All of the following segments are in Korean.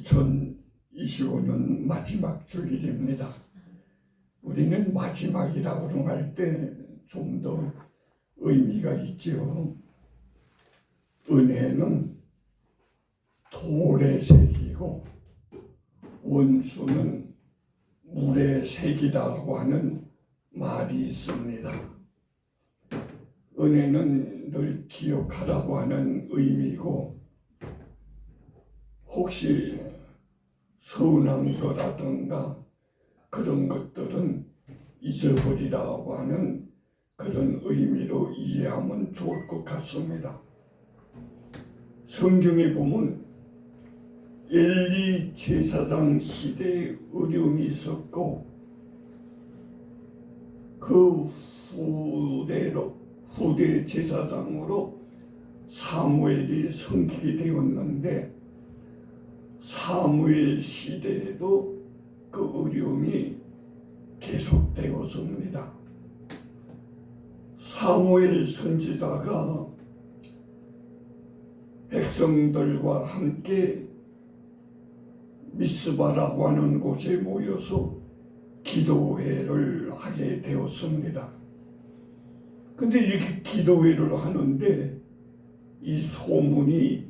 2025년 마지막 주일입니다. 우리는 마지막이라고 할 때 좀 더 의미가 있지요. 은혜는 돌의 색이고 원수는 물의 색이라고 하는 말이 있습니다. 은혜는 늘 기억하라고 하는 의미고, 혹시 서운한 거라든가 그런 것들은 잊어버리라고 하는 그런 의미로 이해하면 좋을 것 같습니다. 성경에 보면 엘리 제사장 시대에 어려움이 있었고, 그 후대 제사장으로 사무엘이 섬기게 되었는데, 사무엘 시대에도 그 어려움이 계속되었습니다. 사무엘 선지자가 백성들과 함께 미스바라고 하는 곳에 모여서 기도회를 하게 되었습니다. 근데 이렇게 기도회를 하는데 이 소문이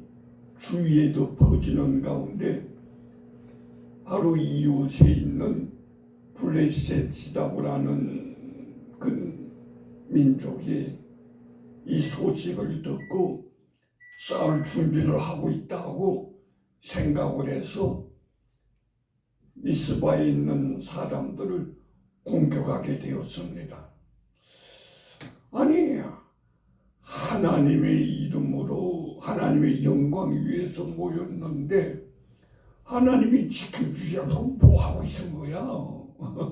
주위에도 퍼지는 가운데 바로 이웃에 있는 블레셋이라고 하는 그 민족이 이 소식을 듣고 싸울 준비를 하고 있다고 생각을 해서 미스바에 있는 사람들을 공격하게 되었습니다. 아니, 하나님의 이름으로 하나님의 영광 위해서 모였는데 하나님이 지켜주지 않고 뭐 하고 있는 거야?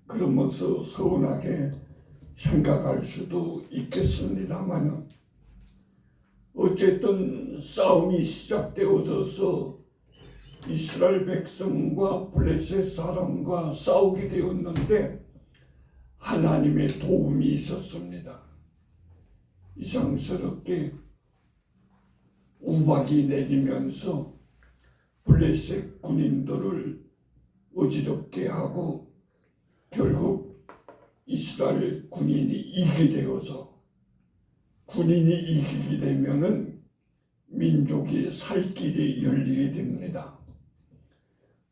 그러면서 서운하게 생각할 수도 있겠습니다만, 어쨌든 싸움이 시작되어져서 이스라엘 백성과 블레셋 사람과 싸우게 되었는데 하나님의 도움이 있었습니다. 이상스럽게 우박이 내리면서 블레셋 군인들을 어지럽게 하고 결국 이스라엘 군인이 이기게 되어서, 군인이 이기게 되면은 민족이 살 길이 열리게 됩니다.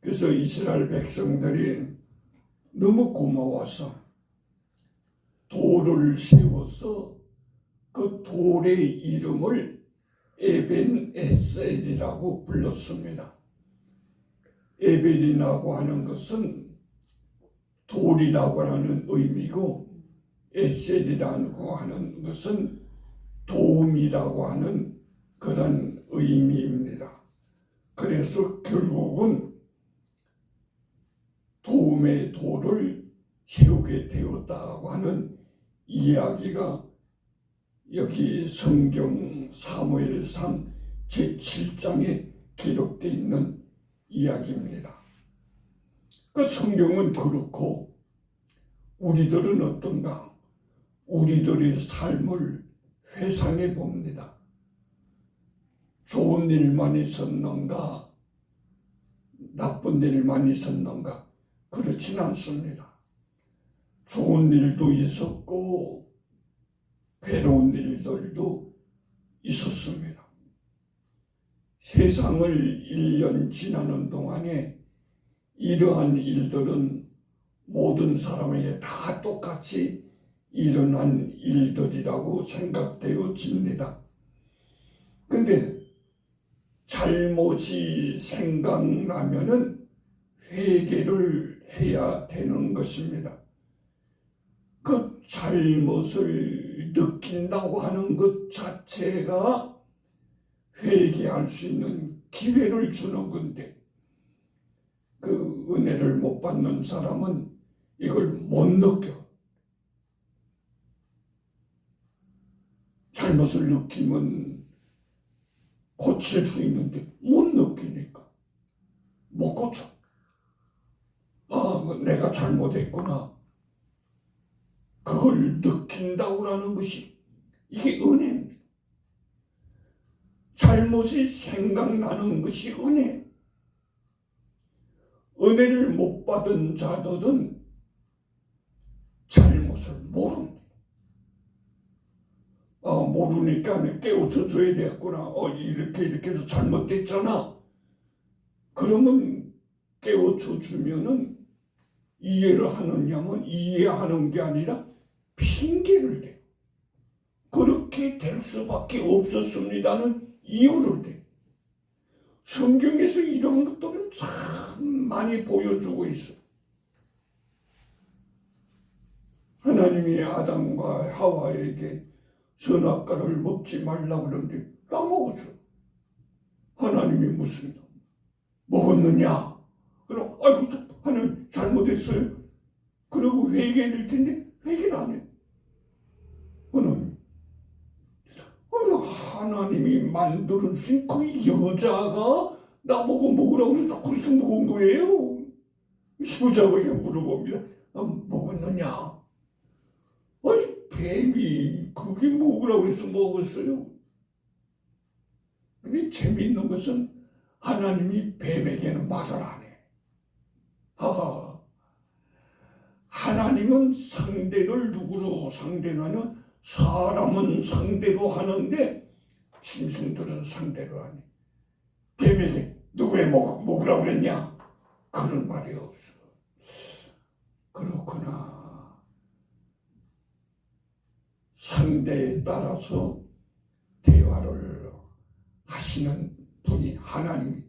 그래서 이스라엘 백성들이 너무 고마워서 돌을 세워서 그 돌의 이름을 에벤 에셀이라고 불렀습니다. 에벤이라고 하는 것은 돌이라고 하는 의미고, 에셀이라고 하는 것은 도움이라고 하는 그런 의미입니다. 그래서 결국은 도움의 돌을 세우게 되었다고 하는 이야기가 여기 성경 사무엘상 제7장에 기록되어 있는 이야기입니다. 그 성경은 그렇고 우리들은 어떤가? 우리들의 삶을 회상해 봅니다. 좋은 일만 있었는가? 나쁜 일만 있었는가? 그렇진 않습니다. 좋은 일도 있었고 괴로운 일들도 있었습니다. 세상을 1년 지나는 동안에 이러한 일들은 모든 사람에게 다 똑같이 일어난 일들이라고 생각되어집니다. 근데 잘못이 생각나면은 회개를 해야 되는 것입니다. 그 잘못을 느낀다고 하는 것 자체가 회개할 수 있는 기회를 주는 건데, 그 은혜를 못 받는 사람은 이걸 못 느껴. 잘못을 느끼면 고칠 수 있는데 못 느끼니까 못 고쳐. 아, 내가 잘못했구나. 그걸 느낀다고 하는 것이 이게 은혜입니다. 잘못이 생각나는 것이 은혜. 은혜를 못 받은 자들은 잘못을 모릅니다. 모르니까 깨우쳐 줘야 되겠구나. 이렇게 해서 잘못됐잖아. 그러면 깨우쳐 주면은 이해를 하느냐면 이해하는 게 아니라 핑계를 대. 그렇게 될 수밖에 없었습니다는 이유를 대. 성경에서 이런 것들은 참 많이 보여주고 있어. 하나님이 아담과 하와에게 선악과를 먹지 말라고 그러는데 나 먹었어. 하나님이 무슨 먹었느냐? 그럼 아이고 하나님 잘못했어요. 그러고 회개될 텐데 회개를 안 해. 하나님이 만들어주신 그 여자가 나보고 먹으라고 해서 그래서 먹은 거예요. 여자에게 물어봅니다. 먹었느냐? 뱀이 그게 먹으라고 해서 먹었어요. 근데 재미있는 것은 하나님이 뱀에게는 말을 안 해. 하나님은 상대를 누구로 상대하냐? 사람은 상대로 하는데 짐승들은 상대로 하니. 뱀에게 누구에 먹으라고 그랬냐? 그런 말이 없어. 그렇구나. 상대에 따라서 대화를 하시는 분이 하나님이.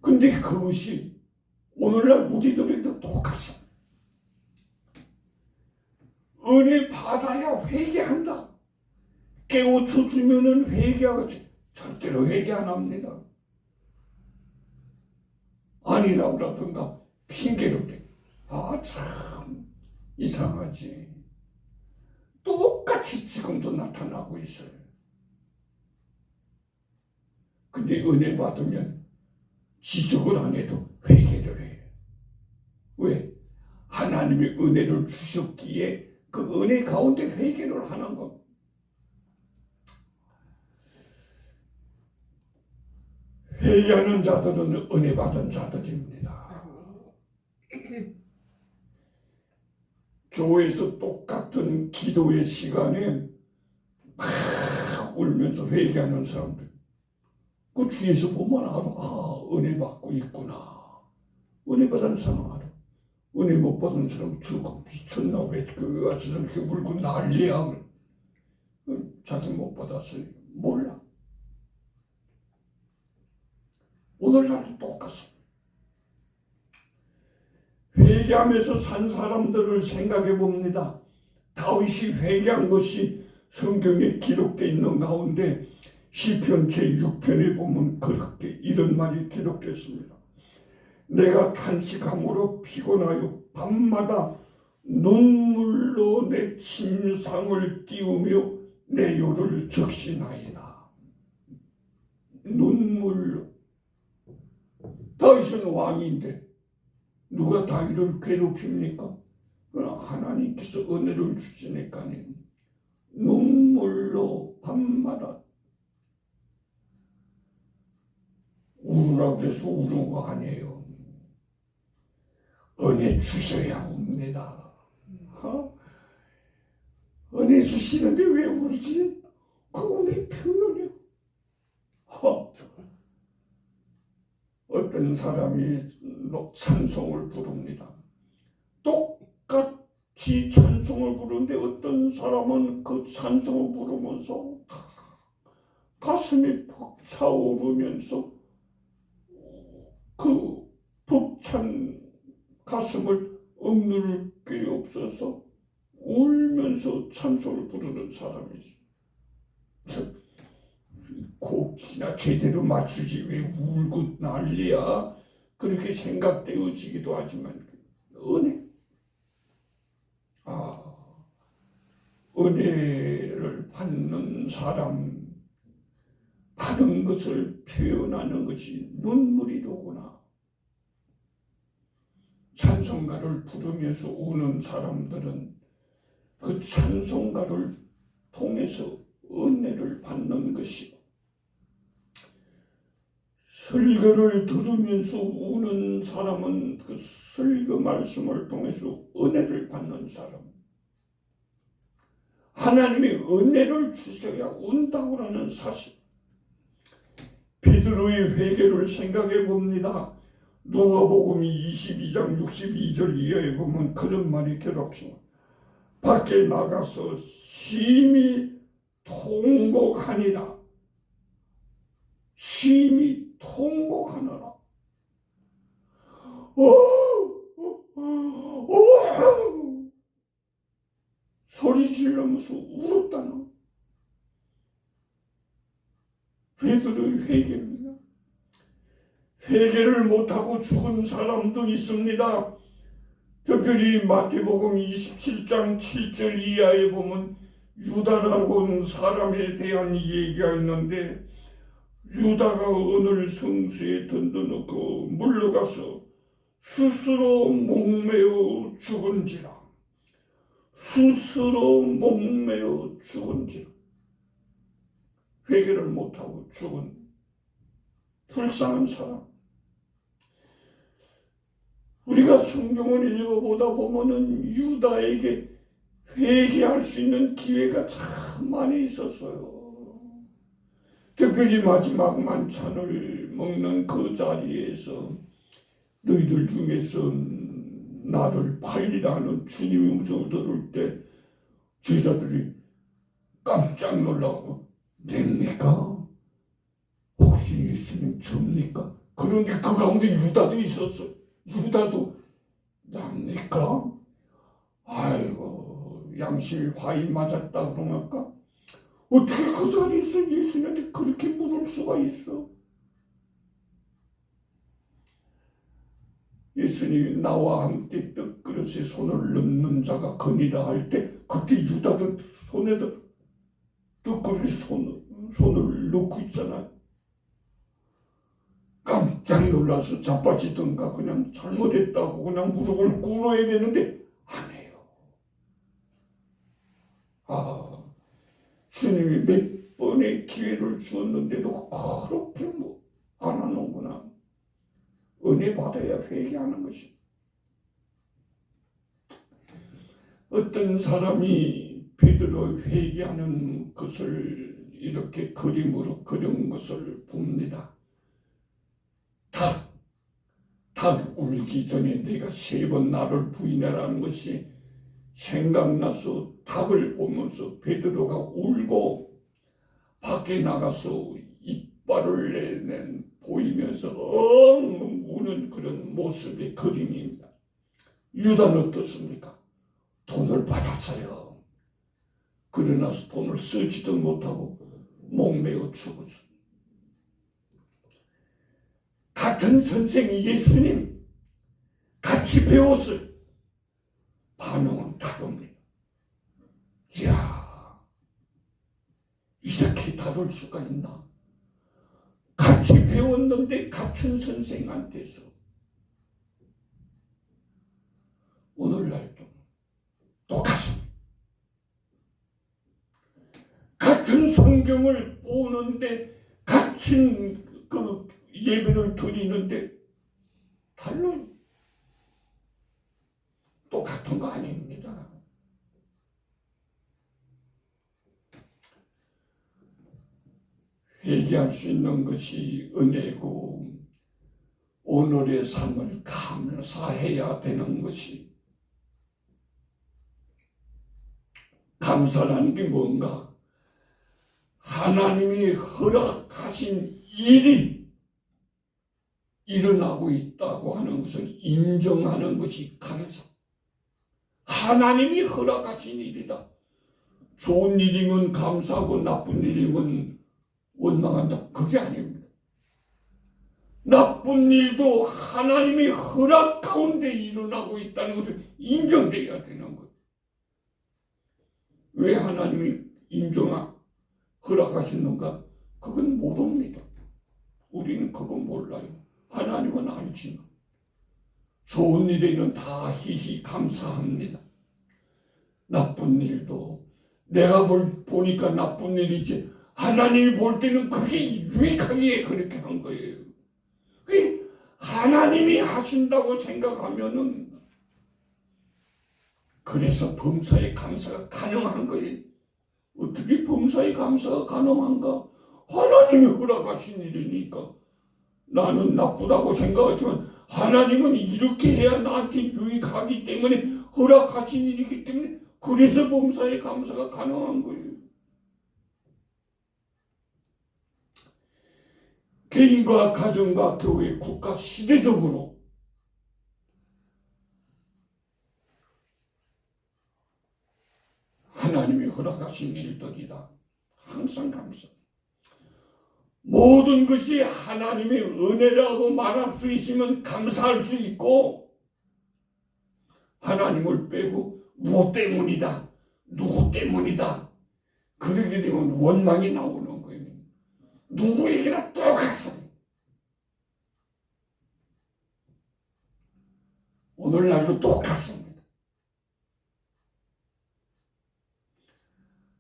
근데 그것이 오늘날 우리들에게도 똑같습니다. 은혜 받아야 회개한다. 깨우쳐 주면은 회개하겠지. 절대로 회개 안 합니다. 아니라고 그러던가 핑계를 대. 참 이상하지. 똑같이 지금도 나타나고 있어요. 근데 은혜 받으면 지적을 안 해도 회개를 해요. 왜? 하나님이 은혜를 주셨기에 그 은혜 가운데 회개를 하는 것. 회개하는 자들은 은혜 받은 자들입니다. 교회에서 똑같은 기도의 시간에 막 울면서 회개하는 사람들, 그 주위에서 보면 알아. 은혜 받고 있구나. 은혜 받은 사람 알아. 은혜 못 받은 사람 저거 미쳤나? 왜 교회 와서 저렇게 울고 난리야. 자기 못 받았어요. 몰라. 오늘날도 똑같습니다. 회개하면서 산 사람들을 생각해 봅니다. 다윗이 회개한 것이 성경에 기록되어 있는 가운데 시편 제6편에 보면 그렇게 이런 말이 기록됐습니다. 내가 탄식함으로 피곤하여 밤마다 눈물로 내 침상을 띄우며 내 요를 적시나이다. 눈물로. 다윗은 왕인데 누가 다윗을 괴롭힙니까? 하나님께서 은혜를 주시니까 눈물로 밤마다 울으라고 해서 우는 거 아니에요. 은혜 주셔야 옵니다. 은혜 주시는데 왜 울지? 그 은혜 표현이야. 어떤 사람이 찬송을 부릅니다. 똑같이 찬송을 부르는데 어떤 사람은 그 찬송을 부르면서 가슴이 벅차오르면서 그 벅찬 가슴을 억누를 게 없어서 울면서 찬송을 부르는 사람이 있어. 곡이나 제대로 맞추지 왜 울고 난리야. 그렇게 생각되어지기도 하지만 은혜. 은혜를 받는 사람, 받은 것을 표현하는 것이 눈물이로구나. 찬송가를 부르면서 우는 사람들은 그 찬송가를 통해서 은혜를 받는 것이고, 설교를 들으면서 우는 사람은 그 설교 말씀을 통해서 은혜를 받는 사람. 하나님이 은혜를 주셔야 운다고 하는 사실. 베드로의 회개를 생각해 봅니다. 누가복음 22장 62절 이하에 보면 그런 말이 기록합니다. 밖에 나가서 심히 통곡하니라. 심히 통곡하느라. 소리 지르면서 울었다는 베드로의 회개입니다. 회개를 못하고 죽은 사람도 있습니다. 특별히 마태복음 27장 7절 이하에 보면 유다라고 하는 사람에 대한 얘기가 있는데, 유다가 오늘 성수에 던져놓고 물러가서 스스로 목매어 죽은지라. 스스로 목매어 죽은지라. 회개를 못하고 죽은 불쌍한 사람. 우리가 성경을 읽어보다 보면은 유다에게 회개할 수 있는 기회가 참 많이 있었어요. 특별히 마지막 만찬을 먹는 그 자리에서 너희들 중에서 나를 팔리라 하는 주님의 음성을 들을 때 제자들이 깜짝 놀라고, 됩니까? 혹시 예수님 접니까? 그런데 그 가운데 유다도 있었어. 유다도 납니까? 아이고, 양심이 화이 맞았다 그러니까 어떻게 그 자리에서 예수님한테 그렇게 물을 수가 있어? 예수님이 나와 함께 떡그릇에 손을 넣는 자가 거니라 할 때 그때 유다도 손에다 떡그릇에 손을 넣고 있잖아. 깜짝 놀라서 자빠지던가 그냥 잘못했다고 그냥 무릎을 꿇어야 되는데 안 해요. 주님이 몇 번의 기회를 주었는데도 그렇게 안 하는구나. 은혜 받아야 회개하는 것이. 어떤 사람이 베드로 회개하는 것을 이렇게 그림으로 그린 것을 봅니다. 닭 울기 전에 내가 3번 나를 부인하라는 것이 생각나서 닭을 보면서 베드로가 울고 밖에 나가서 이빨을 내는 보이면서 우는 그런 모습의 그림입니다. 유다는 어떻습니까? 돈을 받았어요. 그러나 돈을 쓰지도 못하고 목매어 죽었어요. 같은 선생 예수님 같이 배웠어요. 반응은 다릅니다. 이야, 이렇게 다를 수가 있나? 같이 배웠는데 같은 선생한테서 오늘날도 똑같습니다. 같은 성경을 보는데 같은 그 예배를 드리는데 달라요. 똑같은 거 아닙니다. 회개할 수 있는 것이 은혜고 오늘의 삶을 감사해야 되는 것이, 감사라는 게 뭔가? 하나님이 허락하신 일이 일어나고 있다고 하는 것을 인정하는 것이 감사. 하나님이 허락하신 일이다. 좋은 일이면 감사하고 나쁜 일이면 원망한다. 그게 아닙니다. 나쁜 일도 하나님이 허락 가운데 일어나고 있다는 것을 인정해야 되는 거예요. 왜 하나님이 허락하시는가? 그건 모릅니다. 우리는 그건 몰라요. 하나님은 알지만 좋은 일에는 다 희희 감사합니다. 나쁜 일도 내가 보니까 나쁜 일이지 하나님이 볼 때는 그게 유익하기에 그렇게 한 거예요. 하나님이 하신다고 생각하면은 그래서 범사에 감사가 가능한 거예요. 어떻게 범사에 감사가 가능한가? 하나님이 허락하신 일이니까. 나는 나쁘다고 생각하지만 하나님은 이렇게 해야 나한테 유익하기 때문에 허락하신 일이기 때문에 그래서 범사에 감사가 가능한 거예요. 개인과 가정과 교회, 국가, 시대적으로 하나님이 허락하신 일들이다. 항상 감사. 모든 것이 하나님의 은혜라고 말할 수 있으면 감사할 수 있고, 하나님을 빼고 무엇 때문이다, 누구 때문이다, 그러게 되면 원망이 나오는 거예요. 누구에게나 똑같습니다. 오늘날도 똑같습니다.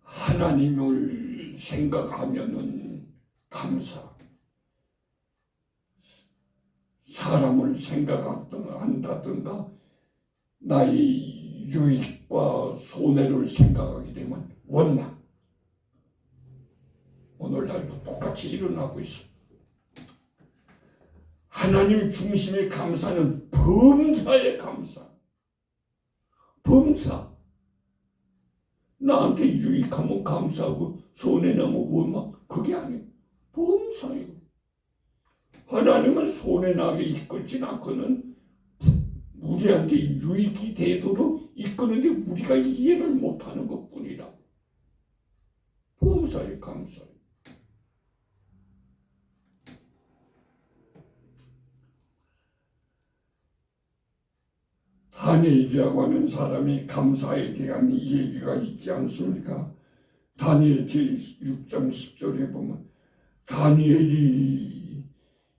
하나님을 생각하면은 감사. 사람을 생각한다든가 나의 유익과 손해를 생각하게 되면 원망. 오늘날도 똑같이 일어나고 있어. 하나님 중심의 감사는 범사의 감사. 범사. 나한테 유익하면 감사하고 손해나면 원망. 그게 아니에요. 범사예요. 하나님은 손해나게 이끌진 않고는 우리한테 유익이 되도록 이끄는데 우리가 이해를 못하는 것뿐이라. 범사에 감사해. 다니엘이라고 하는 사람이 감사에 대한 얘기가 있지 않습니까? 다니엘 제6장 10절에 보면 다니엘이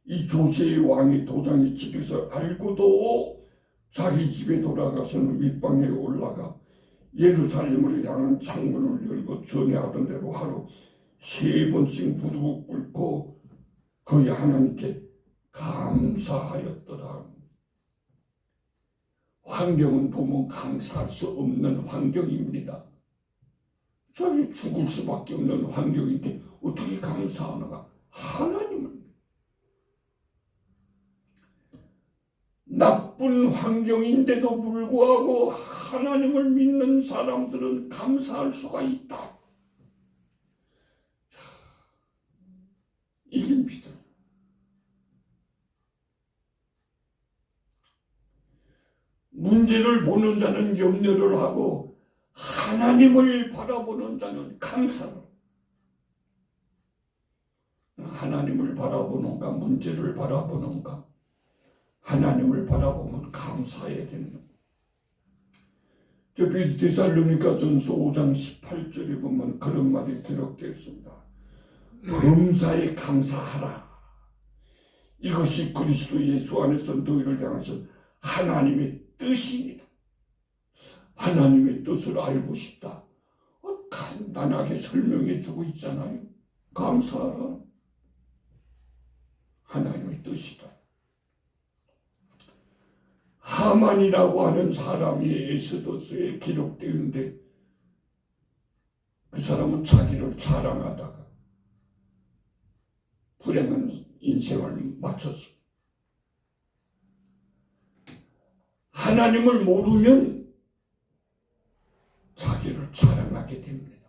이 조세의 왕의 도장이 찍혀서 알고도 자기 집에 돌아가서는 윗방에 올라가 예루살렘으로 향한 창문을 열고 전에하던 대로 하루 3번씩 무릎을 꿇고 거의 하나님께 감사하였더라. 환경은 보면 감사할 수 없는 환경입니다. 자기 죽을 수밖에 없는 환경인데 어떻게 감사하는가? 하나님은 나쁜 환경인데도 불구하고 하나님을 믿는 사람들은 감사할 수가 있다. 이게 믿음. 문제를 보는 자는 염려를 하고 하나님을 바라보는 자는 감사를. 하나님을 바라보는가 문제를 바라보는가. 하나님을 바라보면 감사해야 되는. 데살로니가전서 5장 18절에 보면 그런 말이 기록되어 있습니다. 범사에 감사하라. 이것이 그리스도 예수 안에서 너희를 향하신 하나님의 뜻입니다. 하나님의 뜻을 알고 싶다. 간단하게 설명해 주고 있잖아요. 감사하라. 하나님의 뜻이다. 하만이라고 하는 사람이 에스더스에 기록되는데 그 사람은 자기를 자랑하다가 불행한 인생을 마쳤어. 하나님을 모르면 자기를 자랑하게 됩니다.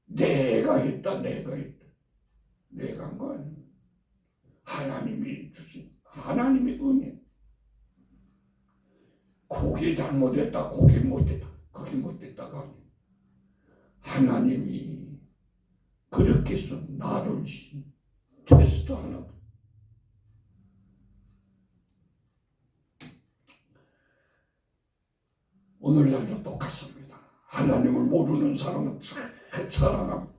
내가 했다. 내가 한 거 아니에요. 하나님이 주신 하나님의 은혜. 거기 잘못했다. 거기 못했다. 거기 못했다가 아니에요. 하나님이 그렇게 해서 나를 테스트하나 봐. 오늘날도 똑같습니다. 하나님을 모르는 사람은 자랑합니다.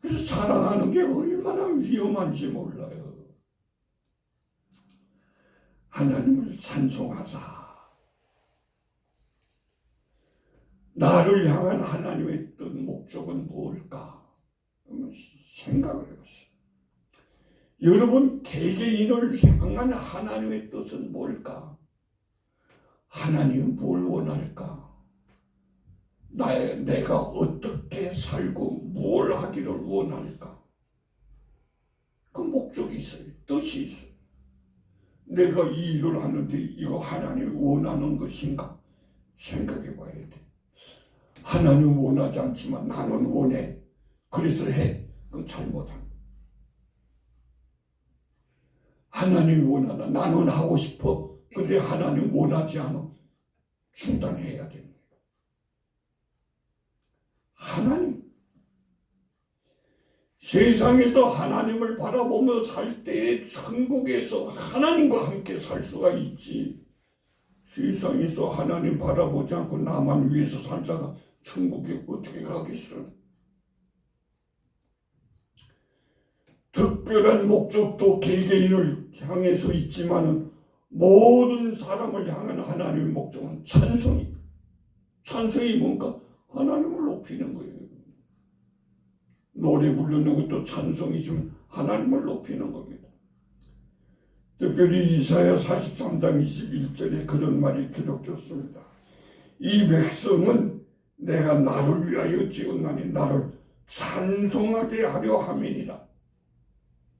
그래서 자랑하는 게 얼마나 위험한지 몰라요. 하나님을 찬송하자. 나를 향한 하나님의 뜻 목적은 무엇일까? 생각을 해보세요. 여러분, 개개인을 향한 하나님의 뜻은 뭘까? 하나님은 뭘 원할까? 내가 어떻게 살고 뭘 하기를 원할까? 그 목적이 있어요. 뜻이 있어요. 내가 이 일을 하는데 이거 하나님이 원하는 것인가? 생각해 봐야 돼. 하나님 원하지 않지만 나는 원해. 그래서 해. 그건 잘못한. 하나님이 원하나 나는 하고 싶어. 근데 하나님 원하지 않아. 중단해야 됩니다. 하나님. 세상에서 하나님을 바라보며 살 때에 천국에서 하나님과 함께 살 수가 있지. 세상에서 하나님 바라보지 않고 나만 위해서 살다가 천국에 어떻게 가겠어? 특별한 목적도 개개인을 향해서 있지만은 모든 사람을 향한 하나님의 목적은 찬송이. 찬송이 뭔가? 하나님을 높이는 거예요. 노래 부르는 것도 찬송이지만 하나님을 높이는 겁니다. 특별히 이사야 43장 21절에 그런 말이 기록되었습니다. 이 백성은 내가 나를 위하여 지었나니 나를 찬송하게 하려 함이니라.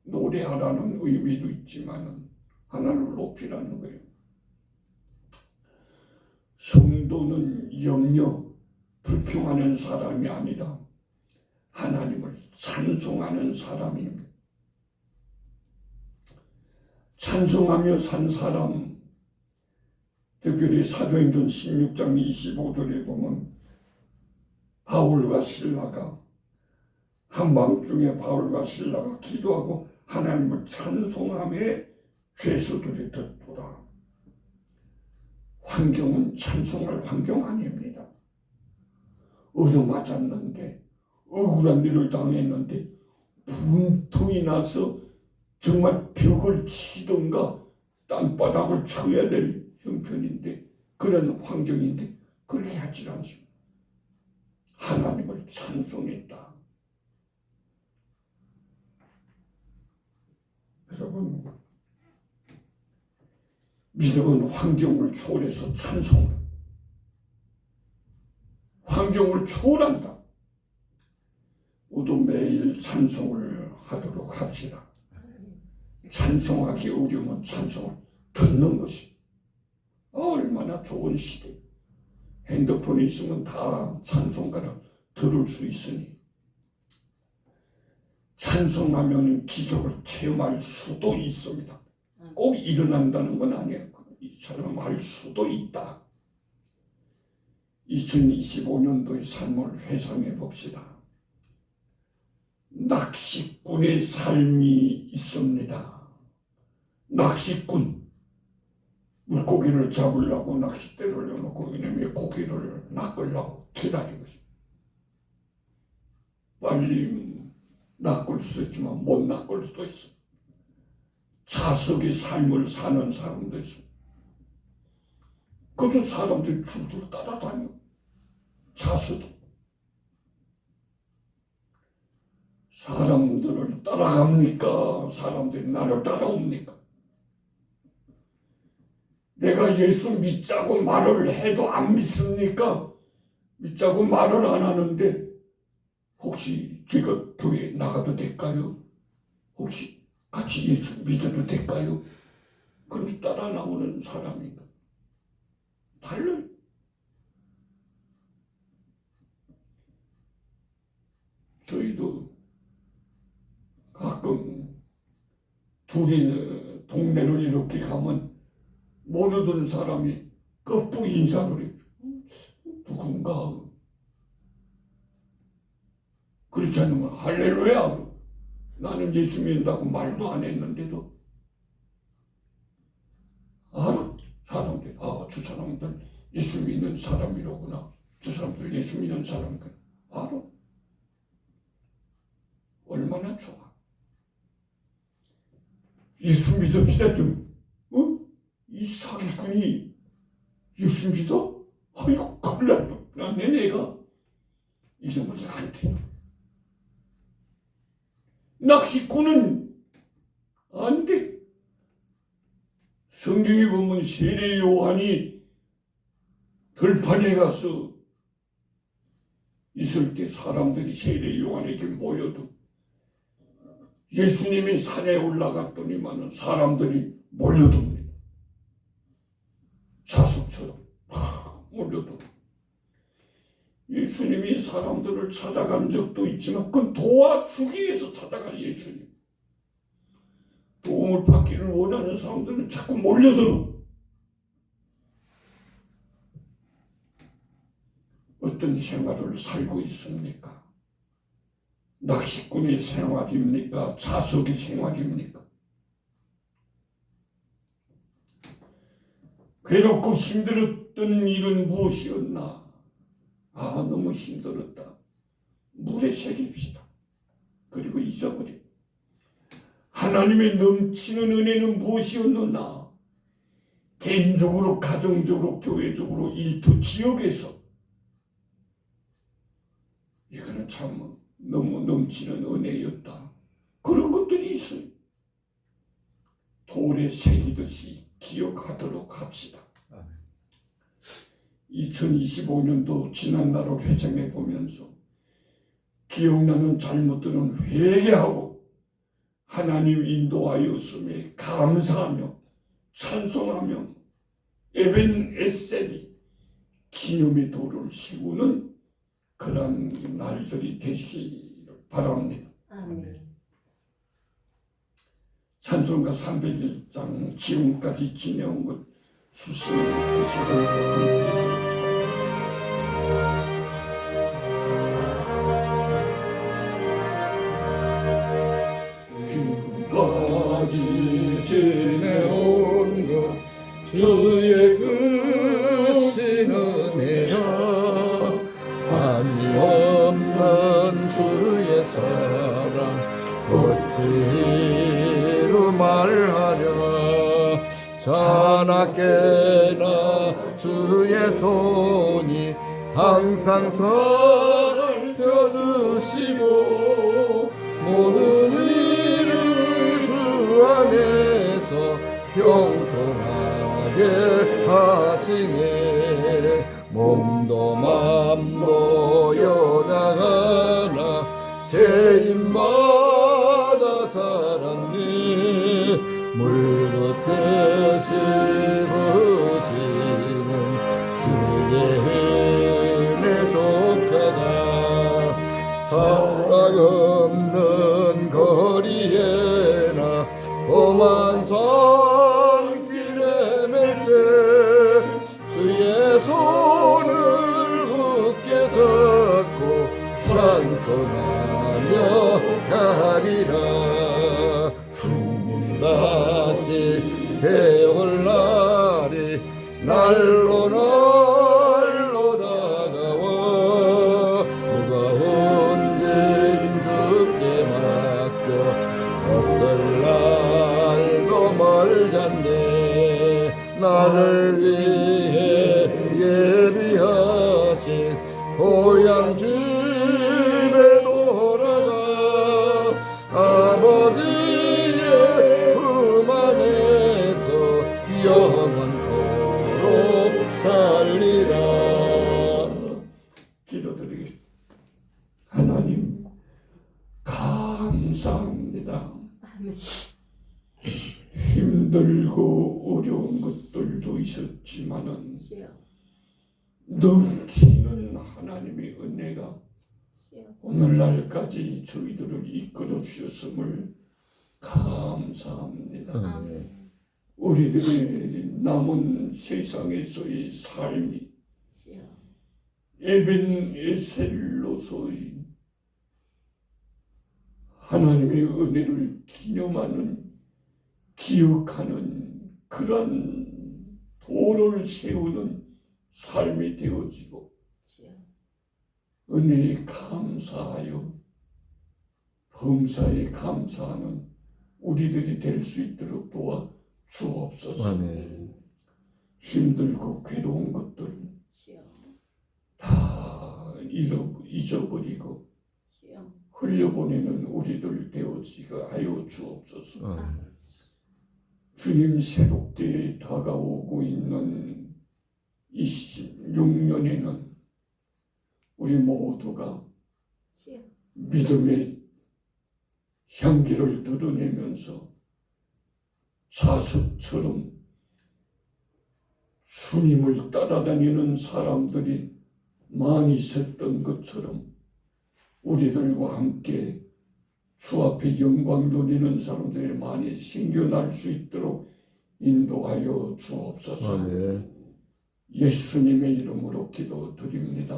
노래하라는 의미도 있지만 하나님을 높이라는 거예요. 성도는 염려, 불평하는 사람이 아니라 하나님을 찬송하는 사람입니다. 찬송하며 산 사람, 특별히 사도행전 16장 25절에 보면 바울과 실라가 한밤중에 바울과 실라가 기도하고 하나님을 찬송하며 죄수들이 듣더라. 환경은 찬송할 환경 아닙니다. 얻어맞았는데 억울한 일을 당했는데 분통이 나서 정말 벽을 치든가 땅바닥을 쳐야 될 형편인데 그런 환경인데 그렇게 하지 않습니다. 하나님을 찬송했다. 여러분, 믿음은 환경을 초월해서 찬송을, 환경을 초월한다. 모두 매일 찬송을 하도록 합시다. 찬송하기 어려우면 찬송을 듣는 것이 얼마나 좋은 시대. 핸드폰이 있으면 다 찬송가를 들을 수 있으니 찬송하면 기적을 체험할 수도 있습니다. 꼭 일어난다는 건 아니에요. 체험할 수도 있다. 2025년도의 삶을 회상해 봅시다. 낚시꾼의 삶이 있습니다. 낚시꾼, 물고기를 잡으려고 낚싯대를 넣고 이놈의 고기를 낚으려고 기다리고 있습니다. 빨리 낚을 수 있지만 못 낚을 수도 있어. 자석의 삶을 사는 사람도 있어. 그저 사람들이 줄줄 따라다녀. 자석이. 사람들을 따라갑니까? 사람들이 나를 따라옵니까? 내가 예수 믿자고 말을 해도 안 믿습니까? 믿자고 말을 안 하는데 혹시 제가 교회 나가도 될까요? 혹시 같이 예수 믿어도 될까요? 그럼 따라 나오는 사람인가? 달라요. 저희도 가끔 둘이 동네를 이렇게 가면 모르던 사람이 끄북 인사를 해요. 누군가. 그렇지 않으면 할렐루야. 나는 예수 믿는다고 말도 안 했는데도 알아. 사람들이 저 사람들 예수 믿는 사람이로구나. 저 사람들 예수 믿는 사람이구나. 알아. 얼마나 좋아. 예수 믿읍시다 좀. 이 사기꾼이 예수 믿어? 아이고 큰일 날 뻔. 내 내가 이름을 안 돼. 낚시꾼은 성경에 보면 세례 요한이 들판에 가서 있을 때 사람들이 세례 요한에게 모여도 예수님이 산에 올라갔더니만은 사람들이 몰려듭니다. 자석처럼 막 몰려듭니다. 예수님이 사람들을 찾아간 적도 있지만 그건 도와주기 위해서 찾아간 예수님. 도움을 받기를 원하는 사람들은 자꾸 몰려들어. 어떤 생활을 살고 있습니까? 낚시꾼의 생활입니까? 자석의 생활입니까? 괴롭고 힘들었던 일은 무엇이었나? 너무 힘들었다. 물에 새깁시다. 그리고 잊어버려. 하나님의 넘치는 은혜는 무엇이었느냐? 개인적으로, 가정적으로, 교회적으로, 일터, 지역에서 이거는 참 너무 넘치는 은혜였다. 그런 것들이 있어요. 돌에 새기듯이 기억하도록 합시다. 2025년도 지난 날을 회상해 보면서 기억나는 잘못들은 회개하고 하나님 인도하였음에 감사하며 찬송하며 에벤에셀이 기념의 돌을 세우는 그런 날들이 되시길 바랍니다. 아멘. 찬송가 301장 지금까지 지내온 것 수시로 드시고 함께 지금까지 지내온 것 주의 크신 은혜라 한이 없는 주의 사랑 어찌로 말하랴 자나깨나 주의 손이 항상 살펴주시고 모든 일을 주 안에서 평통하게 하시네 몸도 맘도 여다가나 세임마다 살았네 물붓듯이 부시는 주의 은혜 족하다 사랑 없는 거리에나 험한 산길에 맬 때 주의 손을 굳게 잡고 찬송하며 가리라 주님 다시 배울 날이 날로 다가와 누가 온진 주께 맡겨 벗을 날도 멀잖네 나를 위해 예비하신 고향 집에 돌아가 아버지의 품 안에서 영원토록 살리라. 기도드리겠습니다. 하나님 감사합니다. 아멘. 힘들고 어려운 것들도 있었지만은 주여. 넘치는 하나님의 은혜가 주여. 오늘날까지 저희들을 이끌어 주셨음을 감사합니다. 아멘. 우리들의 남은 세상에서의 삶이 주여. 에벤에셀로서의 하나님의 은혜를 기념하는 기억하는 그런 도를 세우는 삶이 되어지고 주여. 은혜에 감사하여 범사에 감사하는 우리들이 될 수 있도록 도와 주옵소서. 아멘. 힘들고 괴로운 것들 주여. 다 잊어버리고 주여. 흘려보내는 우리들 되어지게 하여 주옵소서. 아멘. 주님 새롭게 다가오고 있는 26년에는 우리 모두가 주여. 믿음의 향기를 드러내면서 자석처럼 주님을 따라다니는 사람들이 많이 있었던 것처럼 우리들과 함께 주 앞에 영광 누리는 사람들이 많이 생겨날 수 있도록 인도하여 주옵소서. 아멘. 예수님의 이름으로 기도드립니다.